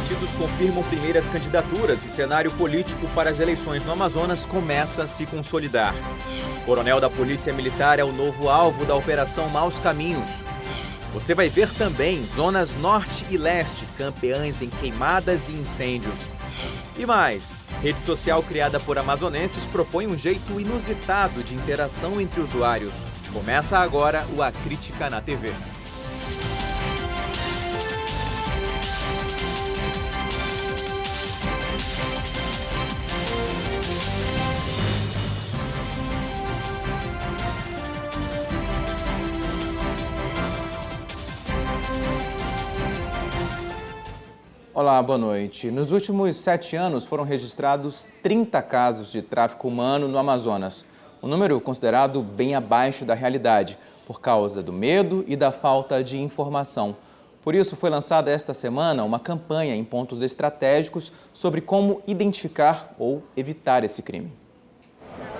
partidos confirmam primeiras candidaturas e cenário político para as eleições no Amazonas começa a se consolidar. O coronel da Polícia Militar é o novo alvo da Operação Maus Caminhos. Você vai ver também zonas norte e leste campeãs em queimadas e incêndios. E mais, rede social criada por amazonenses propõe um jeito inusitado de interação entre usuários. Começa agora o A Crítica na TV. Olá, boa noite. Nos últimos 7 anos foram registrados 30 casos de tráfico humano no Amazonas. Um número considerado bem abaixo da realidade, por causa do medo e da falta de informação. Por isso foi lançada esta semana uma campanha em pontos estratégicos sobre como identificar ou evitar esse crime.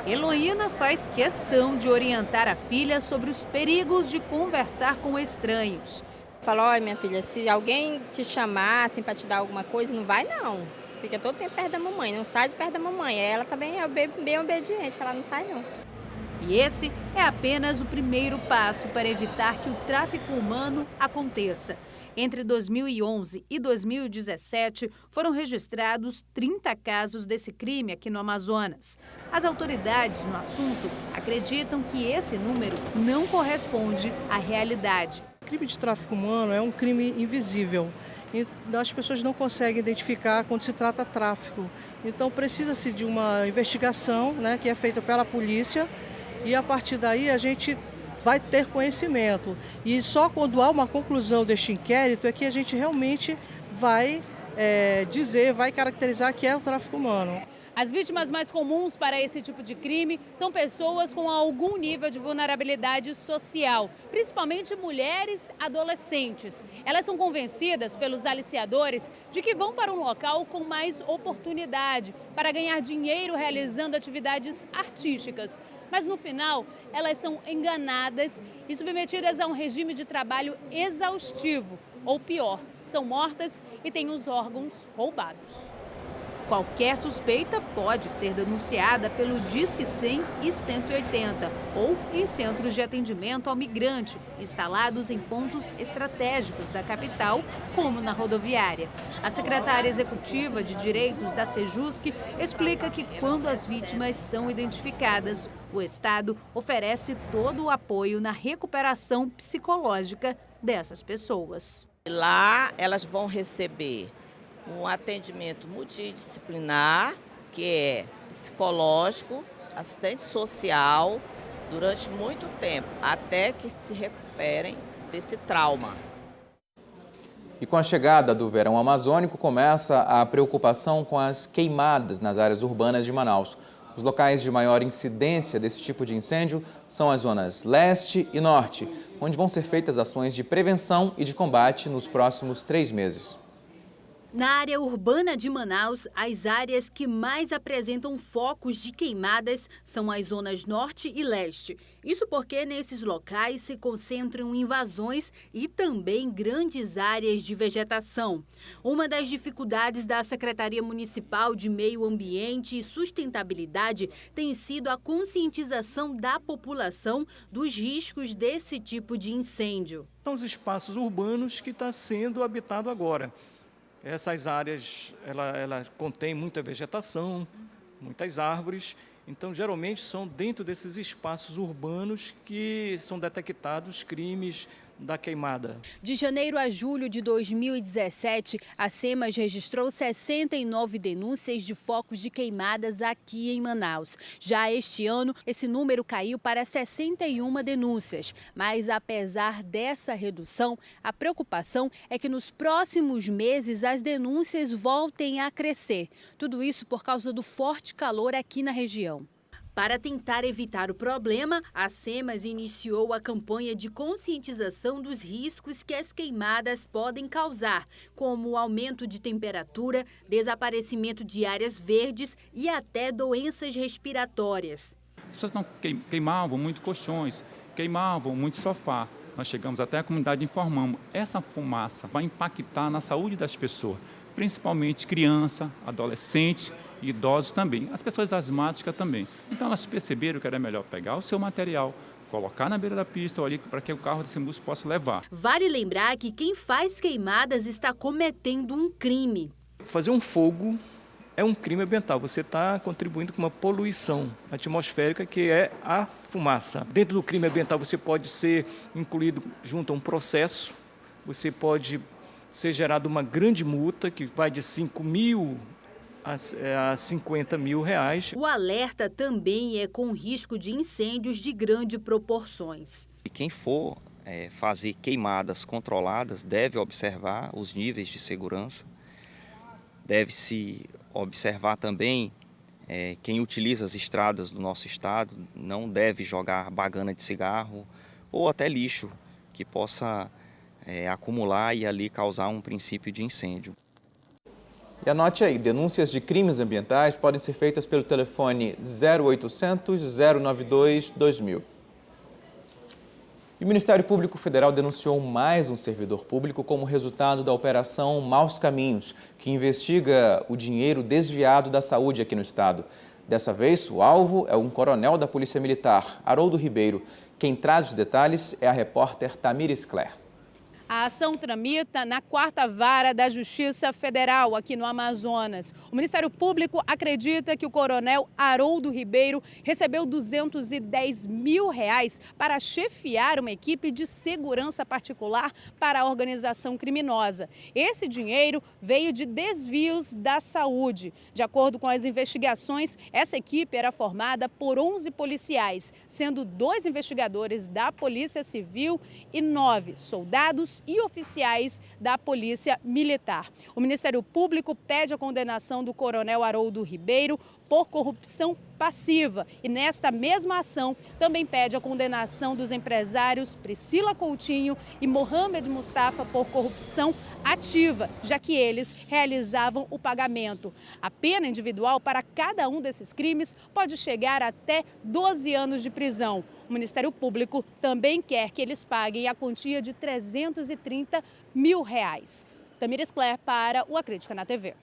Heloína faz questão de orientar a filha sobre os perigos de conversar com estranhos. Falou, olha minha filha, se alguém te chamar assim, para te dar alguma coisa, não vai não. Fica todo tempo perto da mamãe, não sai de perto da mamãe. Ela também é bem obediente, ela não sai não. E esse é apenas o primeiro passo para evitar que o tráfico humano aconteça. Entre 2011 e 2017, foram registrados 30 casos desse crime aqui no Amazonas. As autoridades no assunto acreditam que esse número não corresponde à realidade. O crime de tráfico humano é um crime invisível e as pessoas não conseguem identificar quando se trata de tráfico. Então precisa-se de uma investigação, que é feita pela polícia e a partir daí a gente vai ter conhecimento. E só quando há uma conclusão deste inquérito é que a gente realmente vai vai caracterizar que é o tráfico humano. As vítimas mais comuns para esse tipo de crime são pessoas com algum nível de vulnerabilidade social, principalmente mulheres adolescentes. Elas são convencidas pelos aliciadores de que vão para um local com mais oportunidade para ganhar dinheiro realizando atividades artísticas. Mas no final, elas são enganadas e submetidas a um regime de trabalho exaustivo. Ou pior, são mortas e têm os órgãos roubados. Qualquer suspeita pode ser denunciada pelo Disque 100 e 180 ou em centros de atendimento ao migrante, instalados em pontos estratégicos da capital, como na rodoviária. A secretária executiva de Direitos da Sejusc explica que quando as vítimas são identificadas, o Estado oferece todo o apoio na recuperação psicológica dessas pessoas. Lá elas vão receber um atendimento multidisciplinar, que é psicológico, assistente social, durante muito tempo, até que se recuperem desse trauma. E com a chegada do verão amazônico, começa a preocupação com as queimadas nas áreas urbanas de Manaus. Os locais de maior incidência desse tipo de incêndio são as zonas leste e norte, onde vão ser feitas ações de prevenção e de combate nos próximos 3 meses. Na área urbana de Manaus, as áreas que mais apresentam focos de queimadas são as zonas norte e leste. Isso porque nesses locais se concentram invasões e também grandes áreas de vegetação. Uma das dificuldades da Secretaria Municipal de Meio Ambiente e Sustentabilidade tem sido a conscientização da população dos riscos desse tipo de incêndio. São os espaços urbanos que estão sendo habitados agora. Essas áreas, ela contém muita vegetação, muitas árvores, então geralmente são dentro desses espaços urbanos que são detectados crimes da queimada. De janeiro a julho de 2017, a SEMAS registrou 69 denúncias de focos de queimadas aqui em Manaus. Já este ano, esse número caiu para 61 denúncias. Mas apesar dessa redução, a preocupação é que nos próximos meses as denúncias voltem a crescer. Tudo isso por causa do forte calor aqui na região. Para tentar evitar o problema, a SEMAS iniciou a campanha de conscientização dos riscos que as queimadas podem causar, como o aumento de temperatura, desaparecimento de áreas verdes e até doenças respiratórias. As pessoas não queimavam muito colchões, queimavam muito sofá. Nós chegamos até a comunidade e informamos, essa fumaça vai impactar na saúde das pessoas. principalmente criança, adolescente e idosos também, as pessoas asmáticas também. Então elas perceberam que era melhor pegar o seu material, colocar na beira da pista ali para que o carro de SIMBUS possa levar. Vale lembrar que quem faz queimadas está cometendo um crime. Fazer um fogo é um crime ambiental. Você está contribuindo com uma poluição atmosférica, que é a fumaça. Dentro do crime ambiental você pode ser incluído junto a um processo, você pode ser gerado uma grande multa que vai de 5 mil a 50 mil reais. O alerta também é com risco de incêndios de grandes proporções. E quem for fazer queimadas controladas deve observar os níveis de segurança, deve-se observar também quem utiliza as estradas do nosso estado não deve jogar bagana de cigarro ou até lixo que possa acumular e ali causar um princípio de incêndio. E anote aí, denúncias de crimes ambientais podem ser feitas pelo telefone 0800 092 2000. E o Ministério Público Federal denunciou mais um servidor público como resultado da Operação Maus Caminhos, que investiga o dinheiro desviado da saúde aqui no estado. Dessa vez, o alvo é um coronel da Polícia Militar, Haroldo Ribeiro. Quem traz os detalhes é a repórter Tamires Claire. A ação tramita na 4ª Vara da Justiça Federal, aqui no Amazonas. O Ministério Público acredita que o coronel Haroldo Ribeiro recebeu R$210 mil para chefiar uma equipe de segurança particular para a organização criminosa. Esse dinheiro veio de desvios da saúde. De acordo com as investigações, essa equipe era formada por 11 policiais, sendo 2 investigadores da Polícia Civil e 9 soldados e oficiais da Polícia Militar. O Ministério Público pede a condenação do coronel Haroldo Ribeiro por corrupção passiva e nesta mesma ação também pede a condenação dos empresários Priscila Coutinho e Mohamed Mustafa por corrupção ativa, já que eles realizavam o pagamento. A pena individual para cada um desses crimes pode chegar até 12 anos de prisão. O Ministério Público também quer que eles paguem a quantia de R$330 mil. Tamires Claire para o A Crítica na TV.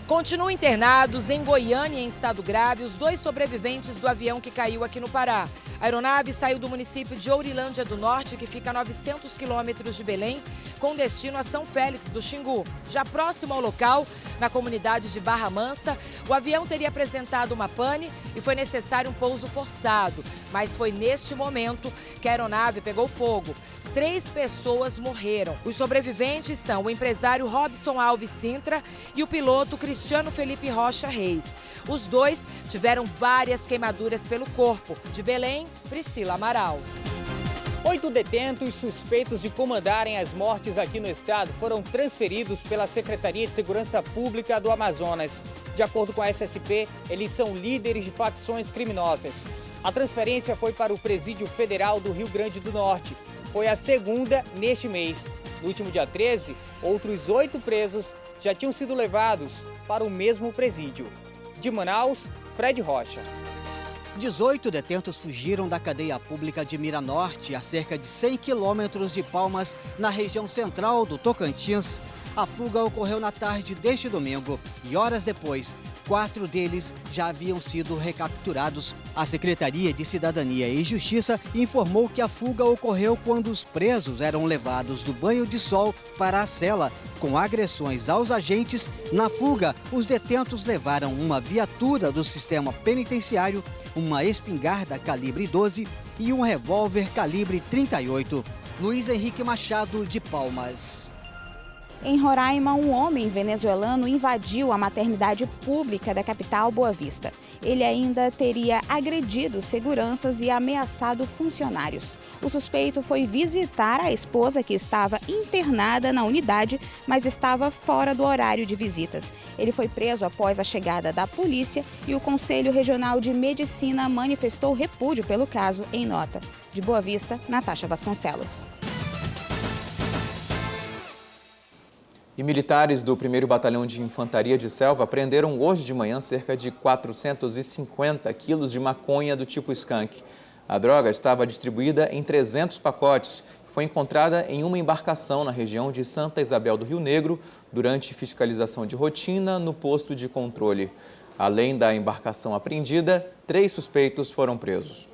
Continuam internados em Goiânia em estado grave os 2 sobreviventes do avião que caiu aqui no Pará. A aeronave saiu do município de Ourilândia do Norte, que fica a 900 quilômetros de Belém, com destino a São Félix do Xingu. Já próximo ao local, na comunidade de Barra Mansa, o avião teria apresentado uma pane e foi necessário um pouso forçado. Mas foi neste momento que a aeronave pegou fogo. 3 pessoas morreram. Os sobreviventes são o empresário Robson Alves Sintra e o piloto Cristiano Felipe Rocha Reis. Os 2 tiveram várias queimaduras pelo corpo. De Belém, Priscila Amaral. 8 detentos suspeitos de comandarem as mortes aqui no estado foram transferidos pela Secretaria de Segurança Pública do Amazonas. De acordo com a SSP, eles são líderes de facções criminosas. A transferência foi para o Presídio Federal do Rio Grande do Norte. Foi a segunda neste mês. No último dia 13, outros 8 presos já tinham sido levados para o mesmo presídio. De Manaus, Fred Rocha. 18 detentos fugiram da cadeia pública de Miranorte, a cerca de 100 quilômetros de Palmas, na região central do Tocantins. A fuga ocorreu na tarde deste domingo e horas depois, 4 deles já haviam sido recapturados. A Secretaria de Cidadania e Justiça informou que a fuga ocorreu quando os presos eram levados do banho de sol para a cela, com agressões aos agentes. Na fuga, os detentos levaram uma viatura do sistema penitenciário, uma espingarda calibre 12 e um revólver calibre 38. Luiz Henrique Machado, de Palmas. Em Roraima, um homem venezuelano invadiu a maternidade pública da capital Boa Vista. Ele ainda teria agredido seguranças e ameaçado funcionários. O suspeito foi visitar a esposa, que estava internada na unidade, mas estava fora do horário de visitas. Ele foi preso após a chegada da polícia e o Conselho Regional de Medicina manifestou repúdio pelo caso em nota. De Boa Vista, Natasha Vasconcelos. E militares do 1º Batalhão de Infantaria de Selva apreenderam hoje de manhã cerca de 450 quilos de maconha do tipo skunk. A droga estava distribuída em 300 pacotes e foi encontrada em uma embarcação na região de Santa Isabel do Rio Negro durante fiscalização de rotina no posto de controle. Além da embarcação apreendida, 3 suspeitos foram presos.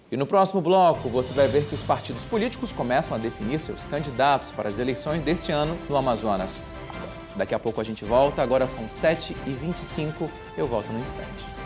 E no próximo bloco, você vai ver que os partidos políticos começam a definir seus candidatos para as eleições deste ano no Amazonas. Daqui a pouco a gente volta, agora são 7h25, eu volto no instante.